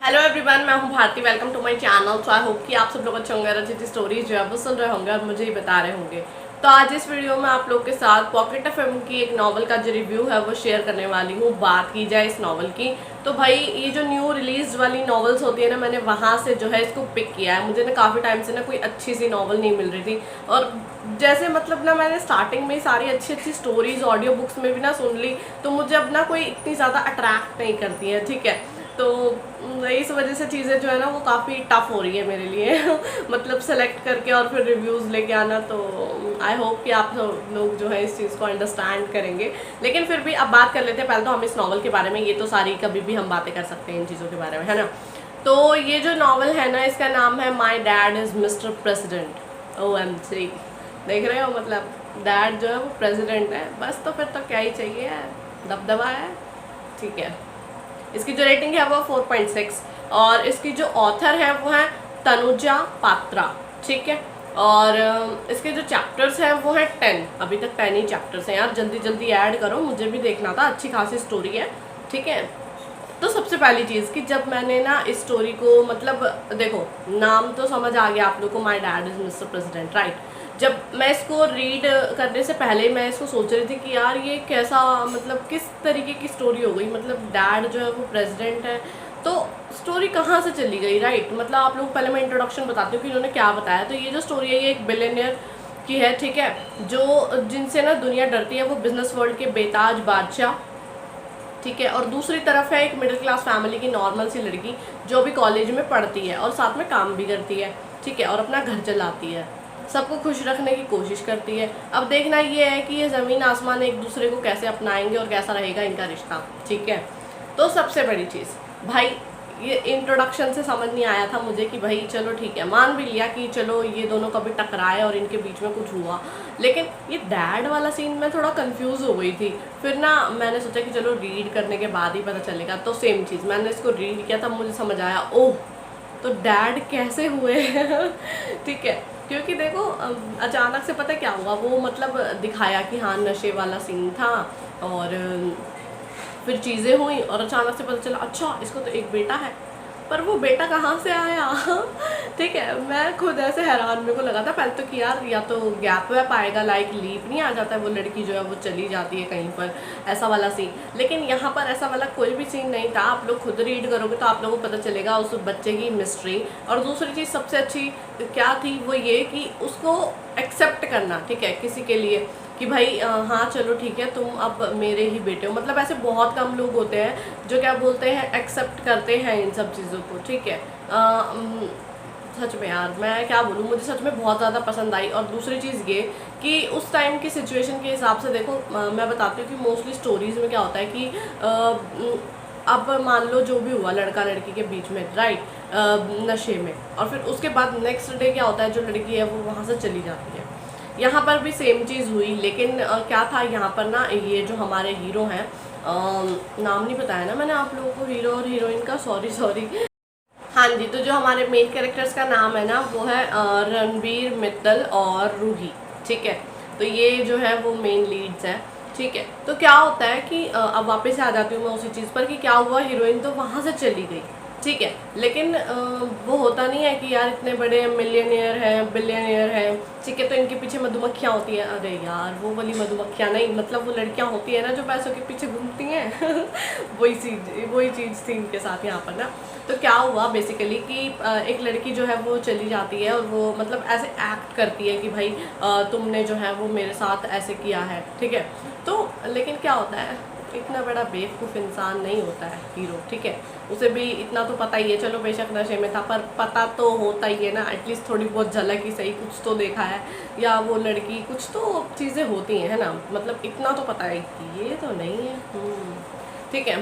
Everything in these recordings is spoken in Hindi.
हेलो एवरीवन, मैं हूं Bharti. Welcome to my channel. So I hope कि आप सब लोग अच्छे होंगे, अच्छी स्टोरीज जो है वो सुन रहे होंगे और मुझे ही बता रहे होंगे। तो आज इस वीडियो में आप लोग के साथ पॉकेट एफएम की एक नॉवल का जो रिव्यू है वो शेयर करने वाली हूँ। बात की जाए इस नॉवल की तो भाई ये जो न्यू रिलीज वाली नॉवेल्स होती है ना, मैंने वहाँ से जो है इसको पिक किया है। मुझे ना काफ़ी टाइम से ना कोई अच्छी सी नॉवल नहीं मिल रही थी और जैसे मतलब ना मैंने स्टार्टिंग में सारी अच्छी अच्छी स्टोरीज ऑडियो बुक्स में भी ना सुन ली, तो मुझे अब ना कोई इतनी ज़्यादा अट्रैक्ट नहीं करती है। ठीक है, तो इस वजह से चीज़ें जो है ना वो काफ़ी टफ हो रही है मेरे लिए मतलब सेलेक्ट करके और फिर रिव्यूज़ लेके आना। तो आई होप कि आप लोग जो है इस चीज़ को अंडरस्टैंड करेंगे। लेकिन फिर भी अब बात कर लेते हैं पहले तो हम इस नॉवल के बारे में। ये तो सारी कभी भी हम बातें कर सकते हैं इन चीज़ों के बारे में, है ना। तो ये जो नॉवल है ना, इसका नाम है my dad is mister president. OMG, देख रहे हो, मतलब डैड जो है वो प्रेसिडेंट है, बस तो फिर तो क्या ही चाहिए, दबदबा है। ठीक है, इसकी जो रेटिंग है वो 4.6 और इसकी जो ऑथर है वो है तनुजा पात्रा। ठीक है, और इसके जो चैप्टर्स हैं वो हैं 10। अभी तक 10 ही चैप्टर्स हैं यार, जल्दी जल्दी ऐड करो, मुझे भी देखना था। अच्छी खासी स्टोरी है। ठीक है, तो सबसे पहली चीज़ कि जब मैंने ना इस स्टोरी को, मतलब देखो नाम तो समझ आ गया आप लोग को, my dad is mister president, right. जब मैं इसको रीड करने से पहले मैं इसको सोच रही थी कि यार ये कैसा, मतलब किस तरीके की स्टोरी हो गई, मतलब डैड जो है वो प्रेसिडेंट है, तो स्टोरी कहाँ से चली गई, राइट। मतलब आप लोग पहले मैं इंट्रोडक्शन बताती हूँ कि इन्होंने क्या बताया। तो ये जो स्टोरी है ये एक बिलियनियर की है, ठीक है, जो जिनसे ना दुनिया डरती है, वो बिजनेस वर्ल्ड के बेताज बादशाह। ठीक है, और दूसरी तरफ है एक मिडिल क्लास फैमिली की नॉर्मल सी लड़की जो भी कॉलेज में पढ़ती है और साथ में काम भी करती है। ठीक है, और अपना घर चलाती है, सबको खुश रखने की कोशिश करती है। अब देखना ये है कि ये ज़मीन आसमान एक दूसरे को कैसे अपनाएंगे और कैसा रहेगा इनका रिश्ता। ठीक है, तो सबसे बड़ी चीज़ भाई, ये इंट्रोडक्शन से समझ नहीं आया था मुझे कि भाई चलो ठीक है, मान भी लिया कि चलो ये दोनों कभी टकराए और इनके बीच में कुछ हुआ, लेकिन ये डैड वाला सीन में थोड़ा कंफ्यूज हो गई थी। फिर ना मैंने सोचा कि चलो रीड करने के बाद ही पता चलेगा। तो सेम चीज़ मैंने इसको रीड किया तब मुझे समझ आया, ओह तो डैड कैसे हुए ठीक है, क्योंकि देखो अचानक से पता क्या हुआ, वो मतलब दिखाया कि हाँ नशे वाला सीन था और फिर चीज़ें हुई और अचानक से पता चला अच्छा इसको तो एक बेटा है, पर वो बेटा कहाँ से आया ठीक है, मैं खुद ऐसे हैरान, मेरे को लगा था पहले तो कि यार या तो गैप वैप आएगा, लाइक लीप नहीं आ जाता है, वो लड़की जो है वो चली जाती है कहीं पर, ऐसा वाला सीन। लेकिन यहाँ पर ऐसा वाला कोई भी सीन नहीं था। आप लोग खुद रीड करोगे तो आप लोगों को पता चलेगा उस बच्चे की मिस्ट्री। और दूसरी चीज़ सबसे अच्छी क्या थी वो ये कि उसको एक्सेप्ट करना, ठीक है, किसी के लिए कि भाई हाँ चलो ठीक है तुम अब मेरे ही बेटे हो। मतलब ऐसे बहुत कम लोग होते हैं जो क्या बोलते हैं एक्सेप्ट करते हैं इन सब चीज़ों को। ठीक है, सच में यार मैं क्या बोलूँ, मुझे सच में बहुत ज़्यादा पसंद आई। और दूसरी चीज़ ये कि उस टाइम की सिचुएशन के हिसाब से देखो, मैं बताती हूँ कि मोस्टली स्टोरीज़ में क्या होता है कि अब मान लो जो भी हुआ लड़का लड़की के बीच में, राइट, नशे में, और फिर उसके बाद नेक्स्ट डे क्या होता है, जो लड़की है वो वहाँ से चली जाती है। यहाँ पर भी सेम चीज़ हुई, लेकिन क्या था यहाँ पर ना, ये जो हमारे हीरो हैं, नाम नहीं बताया ना मैंने आप लोगों को हीरो और हीरोइन का, सॉरी सॉरी। हाँ जी, तो जो हमारे मेन कैरेक्टर्स का नाम है ना वो है रणबीर मित्तल और रूही। ठीक है, तो ये जो है वो मेन लीड्स हैं। ठीक है, तो क्या होता है कि अब वापस आ जाती हूँ मैं उसी चीज़ पर कि क्या हुआ, हीरोइन तो वहाँ से चली गई। ठीक है, लेकिन वो होता नहीं है कि यार इतने बड़े मिलियनियर हैं, बिलियनियर हैं, ठीक है, तो इनके पीछे मधुमक्खियाँ होती हैं। अरे यार वो वाली मधुमक्खियाँ नहीं, मतलब वो लड़कियाँ होती हैं ना जो पैसों के पीछे घूमती हैं वही चीज़ थी इनके साथ यहाँ पर ना। तो क्या हुआ बेसिकली कि एक लड़की जो है वो चली जाती है और वो मतलब ऐसे एक्ट करती है कि भाई तुमने जो है वो मेरे साथ ऐसे किया है। ठीक है, तो लेकिन क्या होता है, इतना बड़ा बेवकूफ़ इंसान नहीं होता है हीरो। ठीक है, उसे भी इतना तो पता ही है, चलो बेशक नशे में था पर पता तो होता ही है ना, एटलीस्ट थोड़ी बहुत झलक ही सही, कुछ तो देखा है, या वो लड़की कुछ तो चीज़ें होती हैं, है ना, मतलब इतना तो पता है कि ये तो नहीं है। ठीक है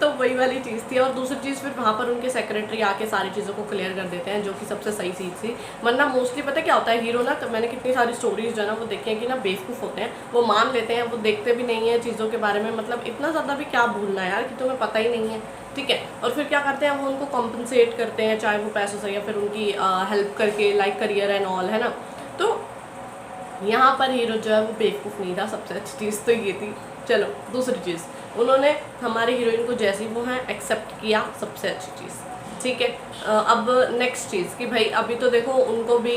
तो वही वाली चीज़ थी। और दूसरी चीज़ फिर वहाँ पर उनके सेक्रेटरी आके सारी चीज़ों को क्लियर कर देते हैं, जो कि सबसे सही चीज़ थी। वरना मोस्टली पता क्या होता है, हीरो ना, तो मैंने कितनी सारी स्टोरीज जो है ना वो देखे हैं कि ना बेवकूफ़ होते हैं, वो मान लेते हैं, वो देखते भी नहीं है चीज़ों के बारे में, मतलब इतना ज़्यादा भी क्या भूलना है यार कि तुम्हें पता ही नहीं है। ठीक है, और फिर क्या करते हैं, वो उनको कॉम्पनसेट करते हैं, चाहे वो पैसों से या फिर उनकी हेल्प करके, लाइक करियर एंड ऑल, है ना। तो यहाँ पर हीरो जो है वो बेवकूफ़ नहीं था, सबसे अच्छी चीज़ तो ये थी। चलो दूसरी चीज़, उन्होंने हमारी हीरोइन को जैसी वो हैं एक्सेप्ट किया, सबसे अच्छी चीज़, ठीक है। अब नेक्स्ट चीज़ कि भाई अभी तो देखो उनको भी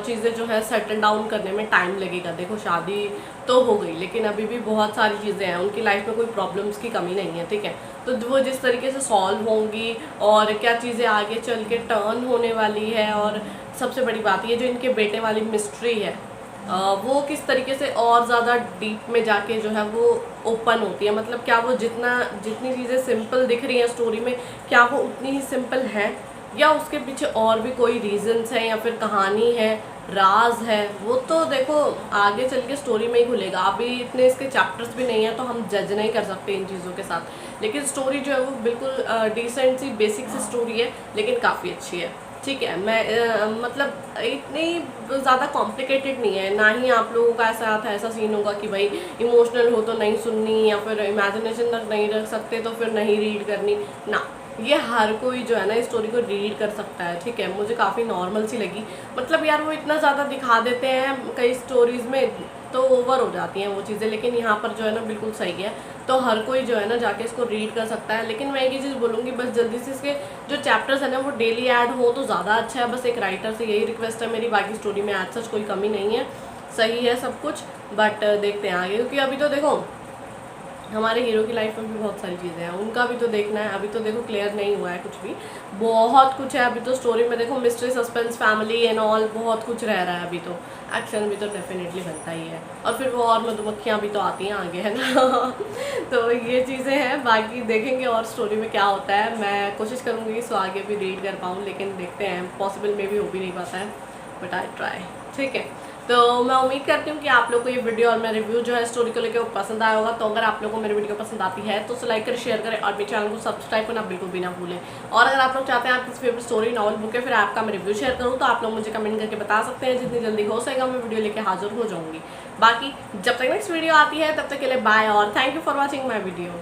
चीज़ें जो है सेटल डाउन करने में टाइम लगेगा। देखो शादी तो हो गई लेकिन अभी भी बहुत सारी चीज़ें हैं, उनकी लाइफ में कोई प्रॉब्लम्स की कमी नहीं है, ठीक है। तो वो जिस तरीके से सॉल्व होंगी और क्या चीज़ें आगे चल के टर्न होने वाली है, और सबसे बड़ी बात ये जो इनके बेटे वाली मिस्ट्री है वो किस तरीके से और ज़्यादा डीप में जाके जो है वो ओपन होती है। मतलब क्या वो जितनी चीज़ें सिंपल दिख रही हैं स्टोरी में, क्या वो उतनी ही सिंपल है या उसके पीछे और भी कोई रीजंस हैं या फिर कहानी है, राज है, वो तो देखो आगे चल के स्टोरी में ही खुलेगा। अभी इतने इसके चैप्टर्स भी नहीं है तो हम जज नहीं कर सकते इन चीज़ों के साथ। लेकिन स्टोरी जो है वो बिल्कुल डिसेंट सी बेसिक सी स्टोरी है लेकिन काफ़ी अच्छी है, ठीक है। मैं मतलब इतनी ज़्यादा कॉम्प्लिकेटेड नहीं है, ना ही आप लोगों का ऐसा सीन होगा कि भाई इमोशनल हो तो नहीं सुननी या फिर इमेजिनेशन तक नहीं रख सकते तो फिर नहीं रीड करनी ना। ये हर कोई जो है ना इस स्टोरी को रीड कर सकता है, ठीक है। मुझे काफ़ी नॉर्मल सी लगी। मतलब यार वो इतना ज़्यादा दिखा देते हैं कई स्टोरीज़ में तो ओवर हो जाती हैं वो चीज़ें, लेकिन यहाँ पर जो है ना बिल्कुल सही है। तो हर कोई जो है ना जाके इसको रीड कर सकता है। लेकिन मैं एक ही चीज़ बोलूँगी, बस जल्दी से इसके जो चैप्टर्स हैं ना वो डेली ऐड हो तो ज़्यादा अच्छा है। बस एक राइटर से यही रिक्वेस्ट है मेरी, बाकी स्टोरी में आज सच कोई कमी नहीं है, सही है सब कुछ। बट देखते हैं आगे, क्योंकि अभी तो देखो हमारे हीरो की लाइफ में भी बहुत सारी चीज़ें हैं, उनका भी तो देखना है। अभी तो देखो क्लियर नहीं हुआ है कुछ भी, बहुत कुछ है अभी तो स्टोरी में। देखो mystery, suspense, family and all बहुत कुछ रह रहा है अभी तो। एक्शन भी तो डेफिनेटली बनता ही है, और फिर वो और मधुमक्खियाँ भी तो आती हैं आगे, है ना। तो ये चीज़ें हैं, बाकी देखेंगे और स्टोरी में क्या होता है। मैं कोशिश करूँगी सो आगे भी रीड कर पाऊँ, लेकिन देखते हैं, पॉसिबल में भी हो भी नहीं पाता है, बट आई ट्राई, ठीक है। तो मैं उम्मीद करती हूँ कि आप लोग को ये वीडियो और मेरा रिव्यू जो है स्टोरी को लेकर वो पसंद आया होगा। तो अगर आप लोगों को मेरी वीडियो पसंद आती है तो उसे लाइक करें, शेयर करें और मेरे चैनल को सब्सक्राइब करना बिल्कुल भी ना भूलें। और अगर आप लोग चाहते हैं आपकी फेवरेट स्टोरी, नॉवल, बुक है, फिर आपका मैं रिव्यू शेयर करूँ तो आप लोग मुझे कमेंट करके बता सकते हैं। जितनी जल्दी हो सकेगा मैं वीडियो लेकर हाजिर हो जाऊँगी। बाकी जब तक नेक्स्ट वीडियो आती है तब तक के लिए बाय और thank you for watching my video.